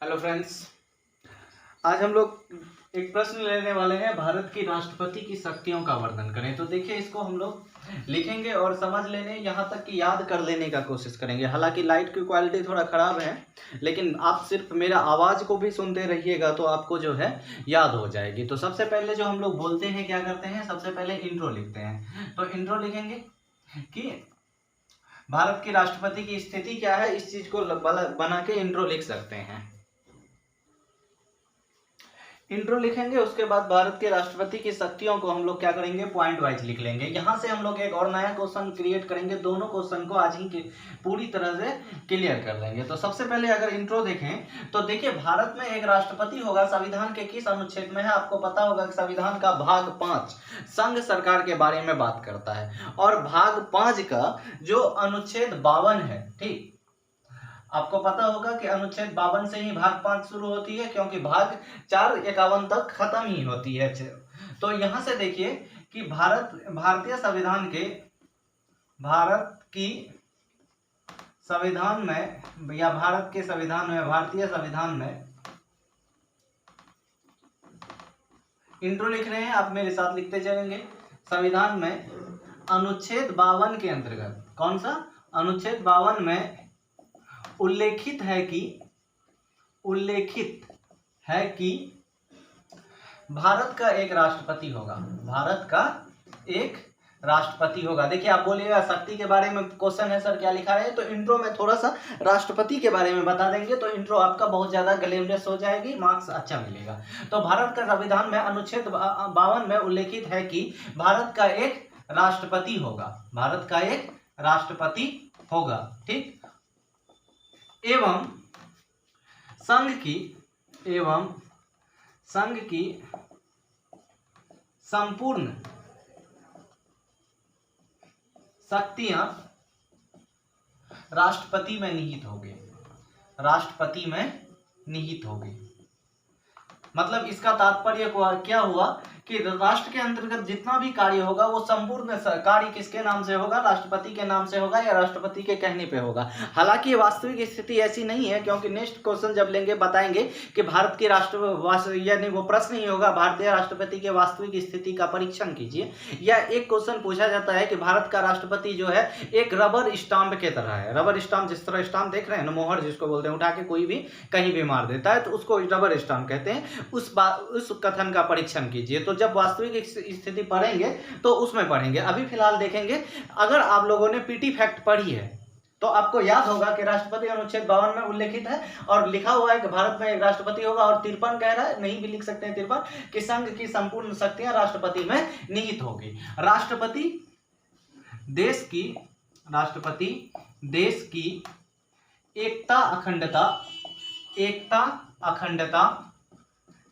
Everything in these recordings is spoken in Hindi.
हेलो फ्रेंड्स, आज हम लोग एक प्रश्न लेने वाले हैं। भारत की राष्ट्रपति की शक्तियों का वर्णन करें। तो देखिए, इसको हम लोग लिखेंगे और समझ लेने, यहाँ तक कि याद कर लेने का कोशिश करेंगे। हालांकि लाइट की क्वालिटी थोड़ा ख़राब है, लेकिन आप सिर्फ मेरा आवाज़ को भी सुनते रहिएगा तो आपको जो है याद हो जाएगी। तो सबसे पहले जो हम लोग बोलते हैं, क्या करते हैं, सबसे पहले इंट्रो लिखते हैं। तो इंट्रो लिखेंगे कि भारत की राष्ट्रपति की स्थिति क्या है, इस चीज़ को बना के इंट्रो लिख सकते हैं। इंट्रो लिखेंगे, उसके बाद भारत के राष्ट्रपति की शक्तियों को हम लोग क्या करेंगे, पॉइंट वाइज लिख लेंगे। यहाँ से हम लोग एक और नया क्वेश्चन क्रिएट करेंगे। दोनों क्वेश्चन को आज ही पूरी तरह से क्लियर कर लेंगे। तो सबसे पहले अगर इंट्रो देखें तो देखिए, भारत में एक राष्ट्रपति होगा। संविधान के किस अनुच्छेद में है, आपको पता होगा कि संविधान का भाग 5 संघ सरकार के बारे में बात करता है, और भाग 5 का जो अनुच्छेद 52 है, ठीक, आपको पता होगा कि अनुच्छेद 52 से ही भाग 5 शुरू होती है, क्योंकि भाग 451 तक खत्म ही होती है। तो यहां से देखिए कि भारतीय संविधान के भारत की संविधान में, या भारत के संविधान में, भारतीय संविधान में इंट्रो लिख रहे हैं, आप मेरे साथ लिखते चलेंगे। संविधान में अनुच्छेद 52 के अंतर्गत, कौन सा अनुच्छेद 52 में उल्लेखित है कि भारत का एक राष्ट्रपति होगा। भारत का एक राष्ट्रपति होगा। देखिए, आप बोलिएगा शक्ति के बारे में क्वेश्चन है सर, क्या लिखा है, तो इंट्रो में थोड़ा सा राष्ट्रपति के बारे में बता देंगे तो इंट्रो आपका बहुत ज्यादा ग्लैमरस हो जाएगी, मार्क्स अच्छा मिलेगा। तो भारत का संविधान में अनुच्छेद 52 में उल्लेखित है कि भारत का एक राष्ट्रपति होगा। भारत का एक राष्ट्रपति होगा, ठीक। एवं संघ की संपूर्ण शक्तियां राष्ट्रपति में निहित होगी। राष्ट्रपति में निहित होगी मतलब इसका तात्पर्य क्या हुआ कि राष्ट्र के अंतर्गत जितना भी कार्य होगा वो संपूर्ण कार्य किसके नाम से होगा, राष्ट्रपति के नाम से होगा, या राष्ट्रपति के कहने पे होगा। हालांकि वास्तविक स्थिति ऐसी नहीं है, क्योंकि नेक्स्ट क्वेश्चन जब लेंगे बताएंगे कि भारत की यानी वो प्रश्न ही होगा, भारतीय राष्ट्रपति के वास्तविक स्थिति का परीक्षण कीजिए। या एक क्वेश्चन पूछा जाता है कि भारत का राष्ट्रपति जो है एक रबर स्टाम्प के तरह है। रबर स्टाम्प, जिस तरह स्टाम्प देख रहे हैं ना, मोहर जिसको बोलते हैं, उठा के कोई भी कहीं भी मार देता है तो उसको रबर स्टाम्प कहते हैं। उस कथन का परीक्षण कीजिए। तो जब वास्तविक स्थिति पढ़ेंगे तो उसमें पढ़ेंगे। अभी फिलहाल देखेंगे, अगर आप लोगों ने पीटी फैक्ट पढ़ी है तो आपको याद होगा कि राष्ट्रपति अनुच्छेद 52 में उल्लेखित है और लिखा हुआ है कि भारत में एक राष्ट्रपति होगा, और 53 कह रहा है, नहीं भी लिख सकते हैं 53, कि संघ की संपूर्ण शक्तियां राष्ट्रपति में निहित होगी। राष्ट्रपति देश की एकता, अखंडता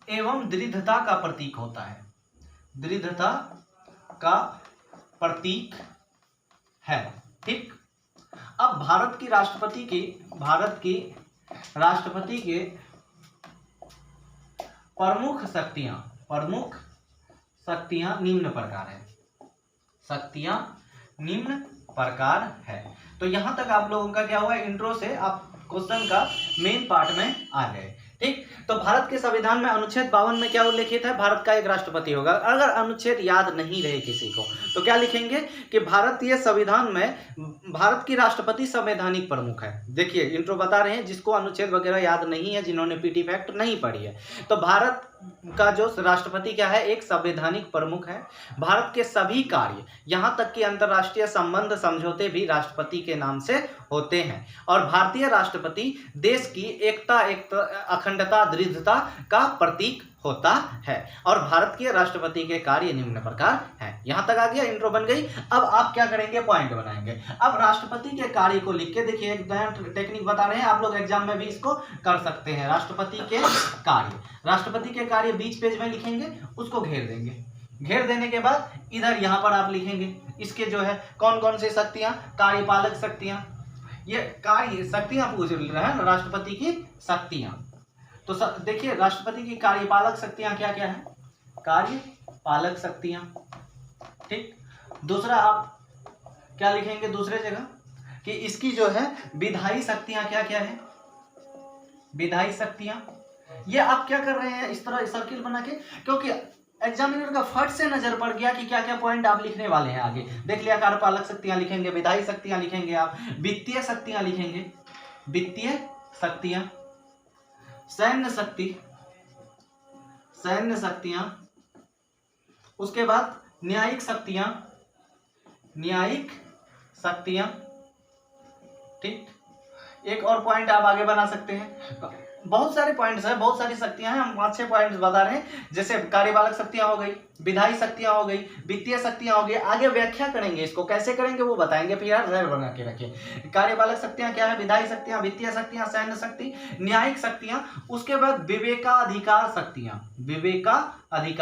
एवं दृढ़ता का प्रतीक होता है। दृढ़ता का प्रतीक है, ठीक। अब भारत की राष्ट्रपति के प्रमुख शक्तियां निम्न प्रकार है। तो यहां तक आप लोगों का क्या हुआ, इंट्रो से आप क्वेश्चन का मेन पार्ट में आ गए, ठीक। तो भारत के संविधान में अनुच्छेद 52 में क्या उल्लेखित है, भारत का एक राष्ट्रपति होगा। अगर अनुच्छेद याद नहीं रहे किसी को तो क्या लिखेंगे कि भारतीय संविधान में भारत की राष्ट्रपति संवैधानिक प्रमुख है। देखिए, इंट्रो बता रहे हैं, जिसको अनुच्छेद वगैरह याद नहीं है, जिन्होंने पीटी फैक्ट नहीं पढ़ी है, तो भारत का जो राष्ट्रपति क्या है, एक संवैधानिक प्रमुख है। भारत के सभी कार्य, यहां तक कि अंतर्राष्ट्रीय संबंध समझौते भी राष्ट्रपति के नाम से होते हैं। और भारतीय राष्ट्रपति देश की एकता, अखंडता, दृढ़ता का प्रतीक होता है। और भारत के राष्ट्रपति के कार्य निम्न प्रकार हैं। यहां तक आ गया, इंट्रो बन गई। अब आप क्या करेंगे, पॉइंट बनाएंगे। अब राष्ट्रपति के कार्य को लिख के देखिए, एक नया टेक्निक बता रहे हैं, आप लोग एग्जाम में भी इसको कर सकते हैं। राष्ट्रपति के कार्य बीच पेज में लिखेंगे, उसको घेर देंगे। घेर देने के बाद इधर यहां पर आप लिखेंगे इसके जो है कौन कौन सी शक्तियां, कार्यपालक शक्तियां, ये कार्य शक्तियां पूछ रहे हैं, राष्ट्रपति की शक्तियां। तो देखिए, राष्ट्रपति की कार्यपालक शक्तियां क्या क्या है, कार्यपालक शक्तियां, ठीक। दूसरा आप क्या लिखेंगे दूसरे जगह कि इसकी जो है विधायी शक्तियां क्या क्या है, विधायी शक्तियां। ये आप क्या कर रहे हैं इस तरह सर्किल बना के, क्योंकि एग्जामिनर का फट से नजर पड़ गया कि क्या क्या पॉइंट आप लिखने वाले हैं आगे। देख लिया, कार्यपालक शक्तियां लिखेंगे, विधायी शक्तियां लिखेंगे, आप वित्तीय शक्तियां लिखेंगे, वित्तीय शक्तियां, सैन्य शक्ति, सैन्य शक्तियां, उसके बाद न्यायिक शक्तियां, न्यायिक शक्तियां। ठीक, एक और पॉइंट आप आगे बना सकते हैं। बहुत सारे पॉइंट्स हैं, बहुत सारी शक्तियां हैं, हम 5-6 पॉइंट्स बता रहे हैं। जैसे कार्यपालक शक्तियां हो गई, विधायी शक्तियां हो गई, वित्तीय शक्तियां हो गई। आगे व्याख्या करेंगे, इसको कैसे करेंगे वो बताएंगे, फिर यार जहर बना के रखिए। कार्यपालक शक्तियां क्या है, विधायी शक्तियां, वित्तीय शक्तियां, सैन्य शक्ति, न्यायिक शक्तियां। उसके बाद विवेकाधिकार शक्तियां, विवेकाधिकार।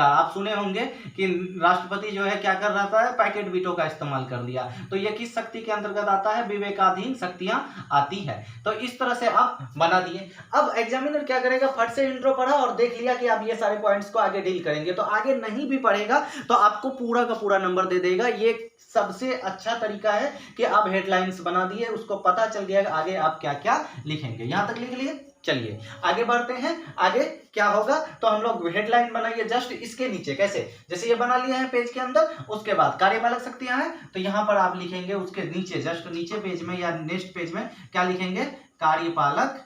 आप सुने होंगे कि राष्ट्रपति जो है क्या कर रहा है, पैकेट वीटो का इस्तेमाल कर लिया, तो ये किस शक्ति के अंतर्गत आता है, विवेकाधीन शक्तियां आती है। तो इस तरह से आप बना दिए। अब एग्जामिनर क्या करेगा, फट से इंट्रो पढ़ा और देख लिया कि आप ये सारे पॉइंट्स को आगे डील करेंगे, तो आगे नहीं भी पढ़ेगा तो आपको पूरा का पूरा नंबर दे देगा। ये सबसे अच्छा तरीका है कि आप हेडलाइंस बना दिए, उसको पता चल गया आगे आप क्या क्या लिखेंगे। यहां तक लिख लिए, चलिए आगे बढ़ते हैं। आगे क्या होगा, तो हम लोग हेडलाइन बनाइए जस्ट इसके नीचे। कैसे, जैसे ये बना लिया है पेज के अंदर, उसके बाद कार्यपालक शक्तियां हैं, तो यहां पर आप लिखेंगे उसके नीचे, जस्ट नीचे पेज में या नेक्स्ट पेज में क्या लिखेंगे, कार्यपालक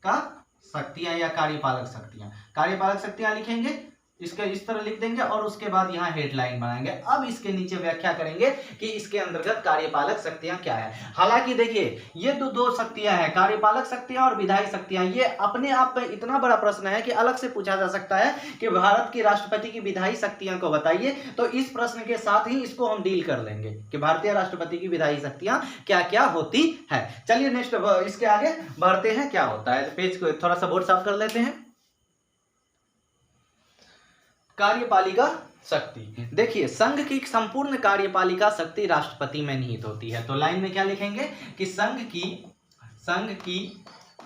का शक्तियां या कार्यपालक शक्तियां, कार्यपालक शक्तियां लिखेंगे, इसके इस तरह लिख देंगे और उसके बाद यहाँ हेडलाइन बनाएंगे। अब इसके नीचे व्याख्या करेंगे कि इसके अंतर्गत कार्यपालक शक्तियां क्या है। हालांकि देखिए ये दो शक्तियां हैं, कार्यपालक शक्तियां और विधायी शक्तियां। ये अपने आप में इतना बड़ा प्रश्न है कि अलग से पूछा जा सकता है कि भारत के राष्ट्रपति की विधायी शक्तियां को बताइए, तो इस प्रश्न के साथ ही इसको हम डील कर लेंगे कि भारतीय राष्ट्रपति की विधायी शक्तियां क्या क्या होती है। चलिए नेक्स्ट इसके आगे बढ़ते हैं, क्या होता है। पेज को थोड़ा सा बोर्ड साफ कर लेते हैं। कार्यपालिका शक्ति, देखिए संघ की संपूर्ण कार्यपालिका शक्ति राष्ट्रपति में निहित होती है। तो लाइन में क्या लिखेंगे कि संघ की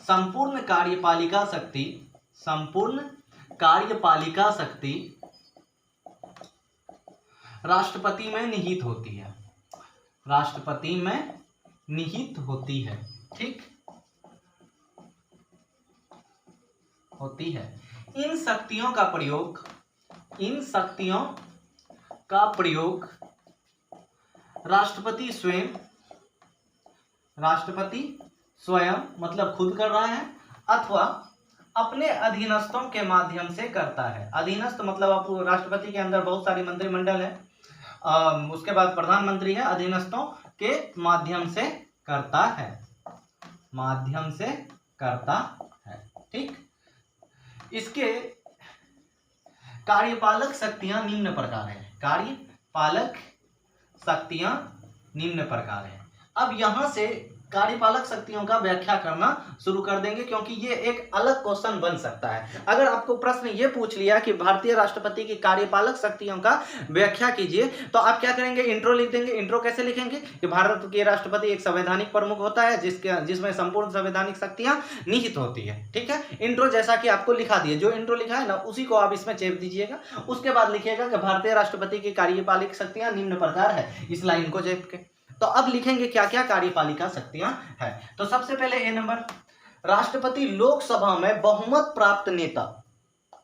संपूर्ण कार्यपालिका शक्ति, संपूर्ण कार्यपालिका शक्ति राष्ट्रपति में निहित होती है, राष्ट्रपति में निहित होती है। ठीक, होती है। इन शक्तियों का प्रयोग, इन शक्तियों का प्रयोग राष्ट्रपति स्वयं, राष्ट्रपति स्वयं मतलब खुद कर रहा है, अथवा अपने अधीनस्थों के माध्यम से करता है। अधीनस्थ मतलब आप राष्ट्रपति के अंदर बहुत सारी मंत्रिमंडल है, उसके बाद प्रधानमंत्री है, अधीनस्थों के माध्यम से करता है, माध्यम से करता है। ठीक, इसके कार्यपालक शक्तियां निम्न प्रकार है, कार्यपालक शक्तियां निम्न प्रकार है। अब यहां से कार्यपालक शक्तियों का व्याख्या करना शुरू कर देंगे, क्योंकि ये एक अलग क्वेश्चन बन सकता है। अगर आपको प्रश्न ये पूछ लिया कि भारतीय राष्ट्रपति की कार्यपालक शक्तियों का व्याख्या कीजिए, तो आप क्या करेंगे, इंट्रो लिख देंगे। इंट्रो कैसे लिखेंगे कि भारत के राष्ट्रपति एक संवैधानिक प्रमुख होता है जिसमें संपूर्ण संवैधानिक शक्तियां निहित होती है। ठीक है, इंट्रो जैसा कि आपको लिखा दिए, जो इंट्रो लिखा है ना उसी को आप इसमें चेप दीजिएगा। उसके बाद लिखिएगा कि भारतीय राष्ट्रपति की कार्यपालिक शक्तियां निम्न प्रकार है, इस लाइन को चेप के। तो अब लिखेंगे क्या क्या कार्यपालिका शक्तियां हैं। तो सबसे पहले ए नंबर, राष्ट्रपति लोकसभा में बहुमत प्राप्त नेता,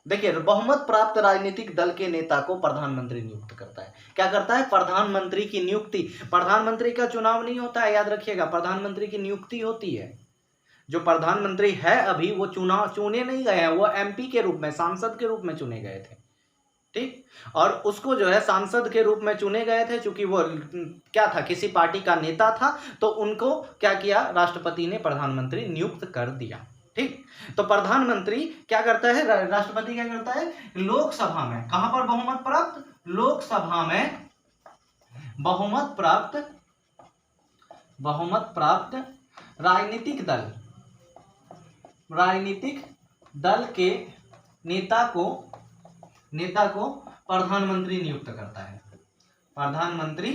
देखिए बहुमत प्राप्त राजनीतिक दल के नेता को प्रधानमंत्री नियुक्त करता है। क्या करता है, प्रधानमंत्री की नियुक्ति। प्रधानमंत्री का चुनाव नहीं होता है, याद रखिएगा, प्रधानमंत्री की नियुक्ति होती है। जो प्रधानमंत्री है अभी वो चुने नहीं गए हैं, वो एमपी के रूप में, सांसद के रूप में चुने गए थे। ठीक, और उसको जो है सांसद के रूप में चुने गए थे, क्योंकि वो क्या था, किसी पार्टी का नेता था, तो उनको क्या किया, राष्ट्रपति ने प्रधानमंत्री नियुक्त कर दिया। ठीक, तो प्रधानमंत्री क्या करता है, राष्ट्रपति क्या करता है, लोकसभा में, कहां पर बहुमत प्राप्त, लोकसभा में बहुमत प्राप्त राजनीतिक दल के नेता को प्रधानमंत्री नियुक्त करता है, प्रधानमंत्री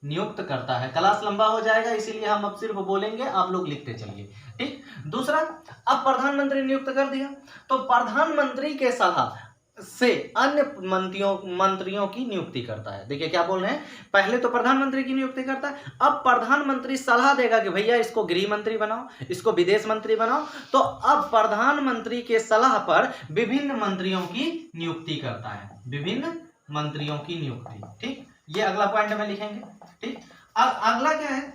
नियुक्त करता है। क्लास लंबा हो जाएगा, इसीलिए हम अब सिर्फ बोलेंगे, आप लोग लिखते चलिए। ठीक, दूसरा, अब प्रधानमंत्री नियुक्त कर दिया, तो प्रधानमंत्री के सलाह, से अन्य मंत्रियों की नियुक्ति करता है। देखिए क्या बोल रहे हैं, पहले तो प्रधानमंत्री की नियुक्ति करता है, अब प्रधानमंत्री सलाह देगा कि भैया इसको गृह मंत्री बनाओ, इसको विदेश मंत्री बनाओ, तो अब प्रधानमंत्री के सलाह पर विभिन्न मंत्रियों की नियुक्ति करता है, विभिन्न मंत्रियों की नियुक्ति। ठीक, ये अगला पॉइंट में लिखेंगे। ठीक, अब अगला क्या है,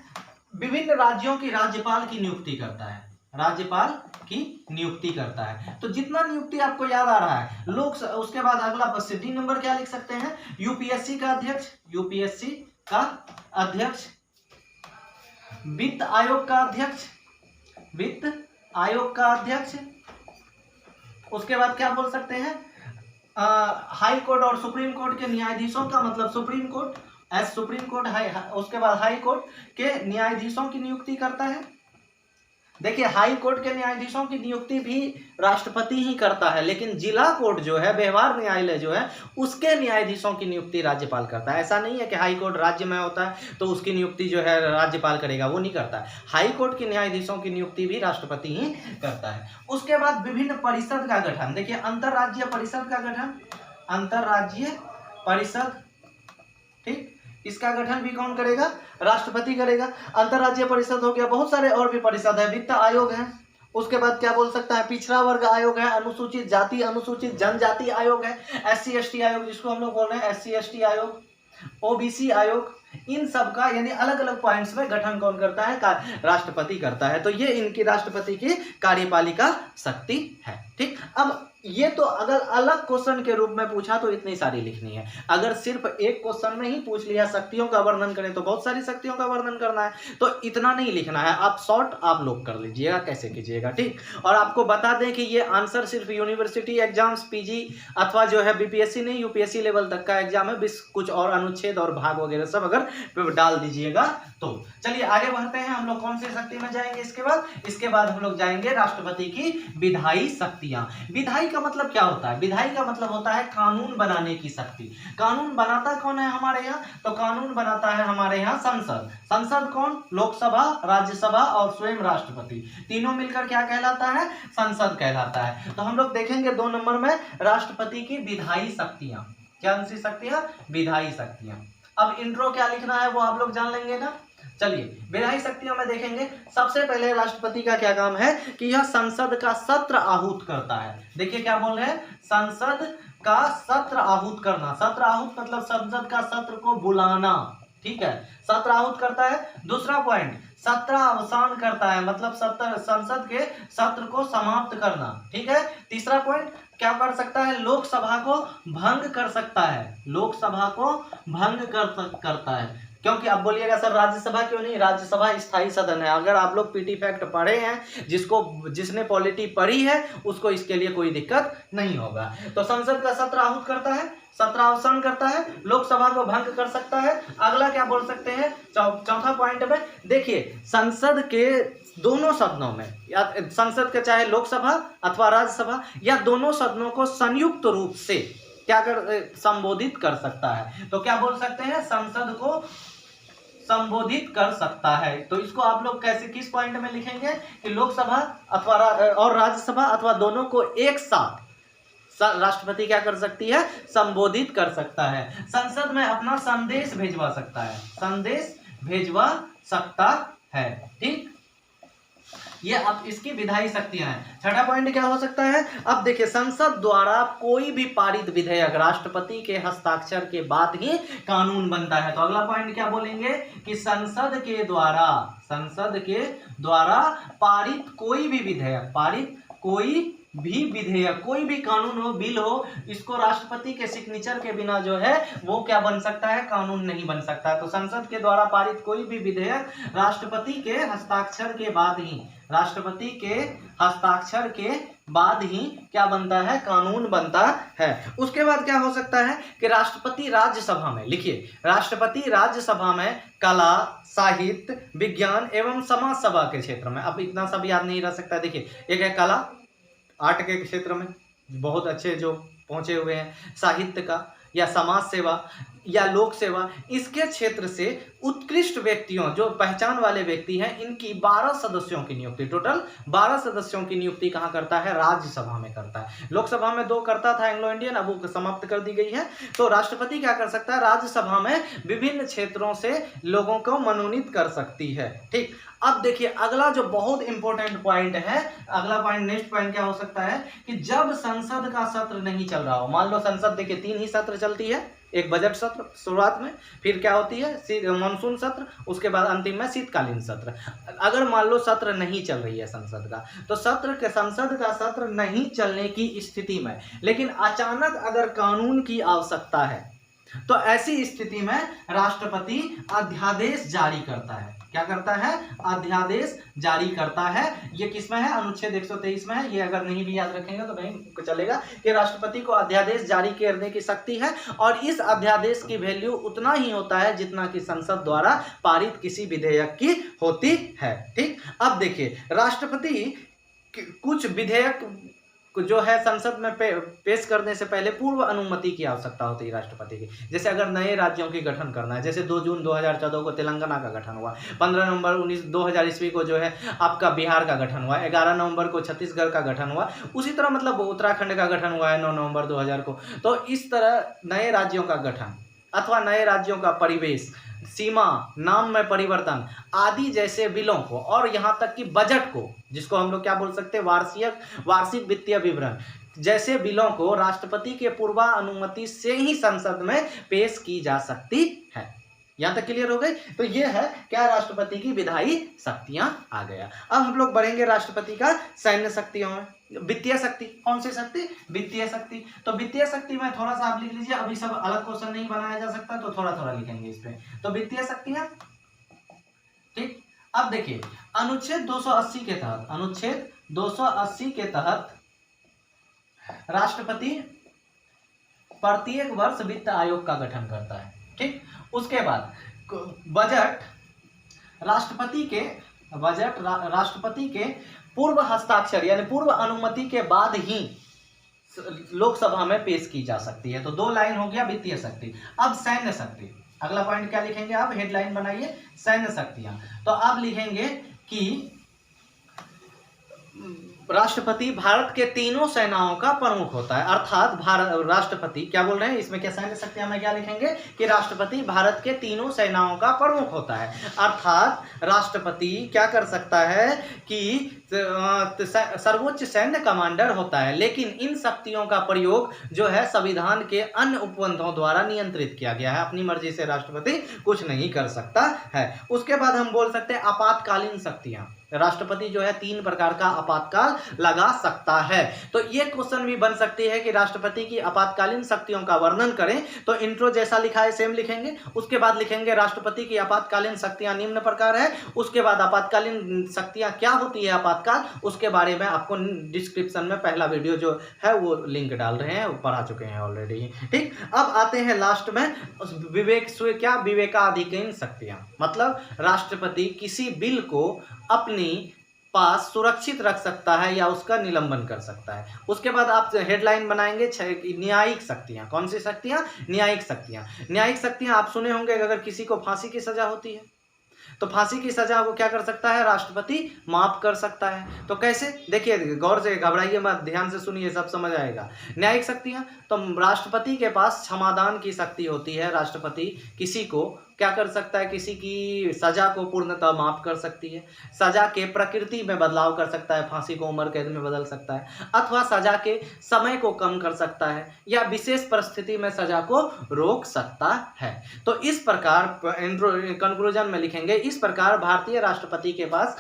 विभिन्न राज्यों की राज्यपाल की नियुक्ति करता है, राज्यपाल की नियुक्ति करता है। तो जितना नियुक्ति आपको याद आ रहा है लोग, उसके बाद अगला डी नंबर क्या लिख सकते हैं, यूपीएससी का अध्यक्ष, यूपीएससी का अध्यक्ष, वित्त आयोग का अध्यक्ष, वित्त आयोग का अध्यक्ष। उसके बाद क्या बोल सकते हैं, हाई कोर्ट और सुप्रीम कोर्ट के न्यायाधीशों का, मतलब supreme court as supreme court, उसके बाद हाई कोर्ट के न्यायाधीशों की नियुक्ति करता है। देखिए हाई कोर्ट के न्यायाधीशों की नियुक्ति भी राष्ट्रपति ही करता है, लेकिन जिला कोर्ट जो है, व्यवहार न्यायालय जो है, उसके न्यायाधीशों की नियुक्ति राज्यपाल करता है। ऐसा नहीं है कि हाई कोर्ट राज्य में होता है तो उसकी नियुक्ति जो है राज्यपाल करेगा, वो नहीं करता है। हाई कोर्ट के न्यायाधीशों की नियुक्ति भी राष्ट्रपति ही करता है। उसके बाद विभिन्न परिषद का गठन, देखिए अंतर्राज्यीय परिषद का गठन, अंतर्राज्यीय परिषद, ठीक, इसका गठन भी कौन करेगा, राष्ट्रपति करेगा। अंतर्राज्यीय परिषद हो गया, बहुत सारे और भी परिषद है, वित्त आयोग है। उसके बाद क्या बोल सकता है, पिछड़ा वर्ग आयोग है, अनुसूचित जाति अनुसूचित जनजाति आयोग है, SC ST आयोग जिसको हम लोग बोल रहे हैं, SC ST आयोग, OBC आयोग, इन सब का यानी अलग अलग पॉइंट्स में गठन कौन करता है, राष्ट्रपति करता है। तो ये इनकी राष्ट्रपति की कार्यपालिका शक्ति है। ठीक, अब ये तो अगर अलग क्वेश्चन के रूप में पूछा तो इतनी सारी लिखनी है, अगर सिर्फ एक क्वेश्चन में ही पूछ लिया शक्तियों का वर्णन करें तो बहुत सारी शक्तियों का वर्णन करना है, तो इतना नहीं लिखना है, आप शॉर्ट आप लोग कर लीजिएगा कैसे कीजिएगा। ठीक, और आपको बता दें कि ये आंसर सिर्फ यूनिवर्सिटी एग्जाम्स, PG अथवा जो है BPSC नहीं UPSC लेवल तक का एग्जाम है, कुछ और अनुच्छेद और भाग वगैरह सब अगर डाल दीजिएगा तो। चलिए आगे बढ़ते हैं, हम लोग कौन सी शक्ति में जाएंगे इसके बाद हम लोग जाएंगे राष्ट्रपति की विधायी शक्तियां। विधायी का मतलब क्या होता है, विधायी का मतलब होता है कानून बनाने की शक्ति। कानून बनाता कौन है हमारे यहाँ, तो कानून बनाता है हमारे यहाँ संसद। संसद कौन, लोकसभा, राज्यसभा और स्वयं राष्ट्रपति, तीनों मिलकर क्या कहलाता है, संसद कहलाता है। तो हम लोग देखेंगे 2 नंबर में राष्ट्रपति की विधायी शक्तियां, क्या सी शक्तियां, विधायी शक्तियां। अब इंट्रो क्या लिखना है वो आप लोग जान लेंगे ना। चलिए विधायी शक्तियों में देखेंगे, सबसे पहले राष्ट्रपति का क्या काम है कि यह संसद का सत्र आहूत करता है। देखिए क्या बोल रहे हैं, संसद का सत्र आहूत करना, सत्र आहूत मतलब संसद का सत्र को बुलाना। ठीक है, सत्र आहूत करता है। दूसरा पॉइंट, सत्र अवसान करता है, मतलब संसद के सत्र को समाप्त करना। ठीक है, तीसरा पॉइंट क्या कर सकता है, लोकसभा को भंग कर सकता है, लोकसभा को भंग करता है। क्योंकि अब बोलिएगा सर राज्यसभा क्यों नहीं, राज्यसभा स्थायी सदन है। अगर आप लोग PT फैक्ट पढ़े हैं, जिसने पॉलिटी पढ़ी है उसको इसके लिए कोई दिक्कत नहीं होगा। तो संसद का सत्र आहूत करता है, सत्रावसान करता है, लोकसभा को भंग कर सकता है। अगला क्या बोल सकते हैं, चौथा पॉइंट में देखिए, संसद के दोनों सदनों में, या संसद के चाहे लोकसभा अथवा राज्यसभा या दोनों सदनों को संयुक्त रूप से क्या संबोधित कर सकता है। तो क्या बोल सकते हैं, संसद को संबोधित कर सकता है। तो इसको आप लोग कैसे, किस पॉइंट में लिखेंगे कि लोकसभा अथवा और राज्यसभा अथवा दोनों को एक साथ राष्ट्रपति क्या कर सकती है, संबोधित कर सकता है। संसद में अपना संदेश भेजवा सकता है, संदेश भेजवा सकता है। ठीक, ये अब इसकी विधायी शक्तियां हैं। छठा पॉइंट क्या हो सकता है, अब देखिए संसद द्वारा कोई भी पारित विधेयक राष्ट्रपति के हस्ताक्षर के बाद ही कानून बनता है। तो अगला पॉइंट क्या बोलेंगे कि संसद के द्वारा पारित कोई भी विधेयक, पारित कोई भी विधेयक, कोई भी कानून हो, बिल हो, इसको राष्ट्रपति के सिग्नेचर के बिना जो है वो क्या बन सकता है, कानून नहीं बन सकता। तो संसद के द्वारा पारित कोई भी विधेयक राष्ट्रपति के हस्ताक्षर के बाद ही, राष्ट्रपति के हस्ताक्षर के बाद ही क्या बनता है, कानून बनता है। उसके बाद क्या हो सकता है कि राष्ट्रपति राज्यसभा में, लिखिए राष्ट्रपति राज्यसभा में कला, साहित्य, विज्ञान एवं समाज सेवा के क्षेत्र में, अब इतना सब याद नहीं रह सकता। देखिए एक है कला, आर्ट के क्षेत्र में बहुत अच्छे जो पहुंचे हुए हैं, साहित्य का या समाज सेवा या लोक सेवा, इसके क्षेत्र से उत्कृष्ट व्यक्तियों, जो पहचान वाले व्यक्ति हैं, इनकी 12 सदस्यों की नियुक्ति, टोटल 12 सदस्यों की नियुक्ति कहाँ करता है? राज्यसभा में करता है। लोकसभा में 2 करता था एंग्लो इंडियन, अब वो समाप्त कर दी गई है। तो राष्ट्रपति क्या कर सकता है? राज्यसभा में विभिन्न क्षेत्रों से लोगों को मनोनीत कर सकती है। ठीक, अब देखिए अगला जो बहुत इंपॉर्टेंट पॉइंट है, अगला पॉइंट, नेक्स्ट पॉइंट क्या हो सकता है कि जब संसद का सत्र नहीं चल रहा हो, मान लो संसद देखिए 3 ही सत्र चलती है, एक बजट सत्र शुरुआत में, फिर क्या होती है मानसून सत्र, उसके बाद अंतिम में शीतकालीन सत्र। अगर मान लो सत्र नहीं चल रही है संसद का, तो संसद का सत्र नहीं चलने की स्थिति में, लेकिन अचानक अगर कानून की आवश्यकता है, तो ऐसी स्थिति में राष्ट्रपति अध्यादेश जारी करता है। क्या करता है? अध्यादेश जारी करता है। ये किसमें है? अनुच्छेद 123 में है। ये अगर नहीं भी याद रखेंगे तो नहीं चलेगा कि राष्ट्रपति को अध्यादेश जारी करने की शक्ति है, और इस अध्यादेश की वैल्यू उतना ही होता है जितना कि संसद द्वारा पारित किसी विधेयक की होती है। ठीक, अब देखिए राष्ट्रपति कुछ विधेयक जो है संसद में पेश करने से पहले पूर्व अनुमति की आवश्यकता होती है राष्ट्रपति की। जैसे अगर नए राज्यों की गठन करना है, जैसे 2 जून 2014 को तेलंगाना का गठन हुआ, 15 नवंबर 2000 ईस्वी को जो है आपका बिहार का गठन हुआ, 11 नवंबर को छत्तीसगढ़ का गठन हुआ, उसी तरह मतलब उत्तराखंड का गठन हुआ है 9 नवंबर 2000 को। तो इस तरह नए राज्यों का गठन अथवा नए राज्यों का परिवेश, सीमा, नाम में परिवर्तन आदि जैसे बिलों को, और यहाँ तक कि बजट को, जिसको हम लोग क्या बोल सकते हैं, वार्षिक वित्तीय विवरण जैसे बिलों को राष्ट्रपति के पूर्वानुमति से ही संसद में पेश की जा सकती है। यहाँ तक क्लियर हो गई? तो ये है क्या? राष्ट्रपति की विधायी शक्तियां आ गया। अब हम लोग बढ़ेंगे राष्ट्रपति का सैन्य शक्तियों में। वित्तीय शक्ति, कौन सी शक्ति? वित्तीय शक्ति। तो वित्तीय शक्ति में थोड़ा सा आप लिख लीजिए, अभी सब अलग क्वेश्चन नहीं बनाया जा सकता, तो थोड़ा थोड़ा लिखेंगे इस पे। तो वित्तीय शक्तियां, ठीक। अब देखिए अनुच्छेद 280 के तहत, अनुच्छेद 280 के तहत राष्ट्रपति प्रत्येक वर्ष वित्त आयोग का गठन करता है। ठीक, उसके बाद राष्ट्रपति के पूर्व हस्ताक्षर यानी पूर्व अनुमति के बाद ही लोकसभा में पेश की जा सकती है। तो 2 लाइन हो गया वित्तीय शक्ति। अब सैन्य शक्ति, अगला पॉइंट क्या लिखेंगे आप? हेडलाइन बनाइए, सैन्य शक्तियां। तो आप लिखेंगे कि राष्ट्रपति भारत के तीनों सेनाओं का प्रमुख होता है, अर्थात राष्ट्रपति क्या बोल रहे हैं इसमें? क्या सैन्य शक्तियां में क्या लिखेंगे कि राष्ट्रपति भारत के तीनों सेनाओं का प्रमुख होता है, अर्थात राष्ट्रपति क्या कर सकता है कि सर्वोच्च सैन्य कमांडर होता है। लेकिन इन शक्तियों का प्रयोग जो है संविधान के अन्य उपबंधों द्वारा नियंत्रित किया गया है, अपनी मर्जी से राष्ट्रपति कुछ नहीं कर सकता है। उसके बाद हम बोल सकते हैं आपातकालीन शक्तियां। राष्ट्रपति जो है 3 प्रकार का आपातकाल लगा सकता है। तो ये क्वेश्चन भी बन सकती है कि राष्ट्रपति की आपातकालीन शक्तियों का वर्णन करें, तो इंट्रो जैसा लिखा है सेम लिखेंगे। उसके बाद लिखेंगे राष्ट्रपति की आपातकालीन शक्तियां निम्न प्रकार है। उसके बाद आपातकालीन शक्तियां क्या होती है आपातकाल, उसके बारे में आपको डिस्क्रिप्शन में पहला वीडियो जो है वो लिंक डाल रहे हैं, पढ़ा चुके हैं ऑलरेडी। ठीक, अब आते हैं लास्ट में विवेकाधीन शक्तियां, मतलब राष्ट्रपति किसी बिल को अपनी पास सुरक्षित रख सकता है या उसका निलंबन कर सकता है। उसके बाद आप हेडलाइन बनाएंगे न्यायिक शक्तियां। कौन सी शक्तियां? न्यायिक शक्तियां। न्यायिक शक्तियां आप सुने होंगे, अगर किसी को फांसी की सजा होती है तो फांसी की सजा को क्या कर सकता है? राष्ट्रपति माफ कर सकता है। तो कैसे? देखिए गौर से, घबराइए मत, ध्यान से सुनिए, सब समझ आएगा। न्यायिक शक्तियां, तो राष्ट्रपति के पास क्षमादान की शक्ति होती है। राष्ट्रपति किसी को क्या कर सकता है? किसी की सजा को पूर्णतः माफ कर सकती है, सजा के प्रकृति में बदलाव कर सकता है, फांसी को उम्र कैद में बदल सकता है, अथवा सजा के समय को कम कर सकता है, या विशेष परिस्थिति में सजा को रोक सकता है। तो इस प्रकार कंक्लूजन में लिखेंगे, इस प्रकार भारतीय राष्ट्रपति के पास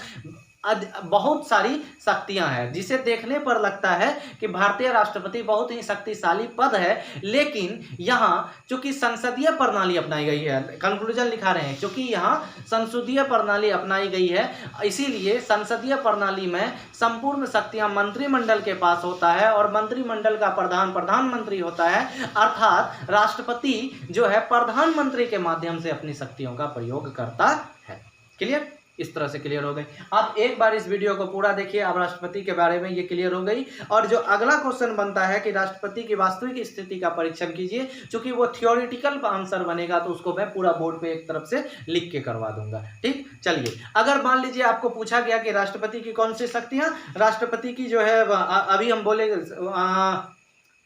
बहुत सारी शक्तियां हैं, जिसे देखने पर लगता है कि भारतीय राष्ट्रपति बहुत ही शक्तिशाली पद है। लेकिन यहाँ चूंकि संसदीय प्रणाली अपनाई गई है, कंक्लूजन लिखा रहे हैं, चूंकि यहाँ संसदीय प्रणाली अपनाई गई है, इसीलिए संसदीय प्रणाली में संपूर्ण शक्तियां मंत्रिमंडल के पास होता है, और मंत्रिमंडल का प्रधानमंत्री होता है। अर्थात राष्ट्रपति जो है प्रधानमंत्री के माध्यम से अपनी शक्तियों का प्रयोग करता है। क्लियर? इस तरह से क्लियर हो गई। आप एक बार इस वीडियो को पूरा देखिए, अब राष्ट्रपति के बारे में ये क्लियर हो गई। और जो अगला क्वेश्चन बनता है कि राष्ट्रपति की वास्तविक स्थिति का परीक्षण कीजिए, चूंकि वो थियोरिटिकल आंसर बनेगा तो उसको मैं पूरा बोर्ड पे एक तरफ से लिख के करवा दूंगा। ठीक, चलिए अगर मान लीजिए आपको पूछा गया कि राष्ट्रपति की कौन सी शक्तियां, राष्ट्रपति की जो है अभी हम बोले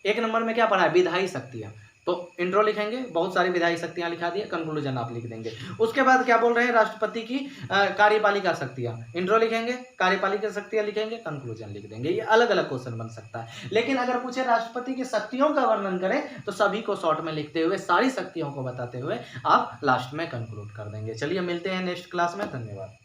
1 नंबर में क्या पढ़ा है, विधायी शक्तियां। तो इंट्रो लिखेंगे, बहुत सारी विधायी शक्तियां लिखा दिए, कंक्लूजन आप लिख देंगे। उसके बाद क्या बोल रहे हैं, राष्ट्रपति की कार्यपालिका शक्तियां, इंट्रो लिखेंगे, कार्यपालिका शक्तियां लिखेंगे, कंक्लूजन लिख देंगे। ये अलग अलग क्वेश्चन बन सकता है। लेकिन अगर पूछे राष्ट्रपति की शक्तियों का वर्णन करें तो सभी को शॉर्ट में लिखते हुए, सारी शक्तियों को बताते हुए आप लास्ट में कंक्लूड कर देंगे। चलिए मिलते हैं नेक्स्ट क्लास में, धन्यवाद।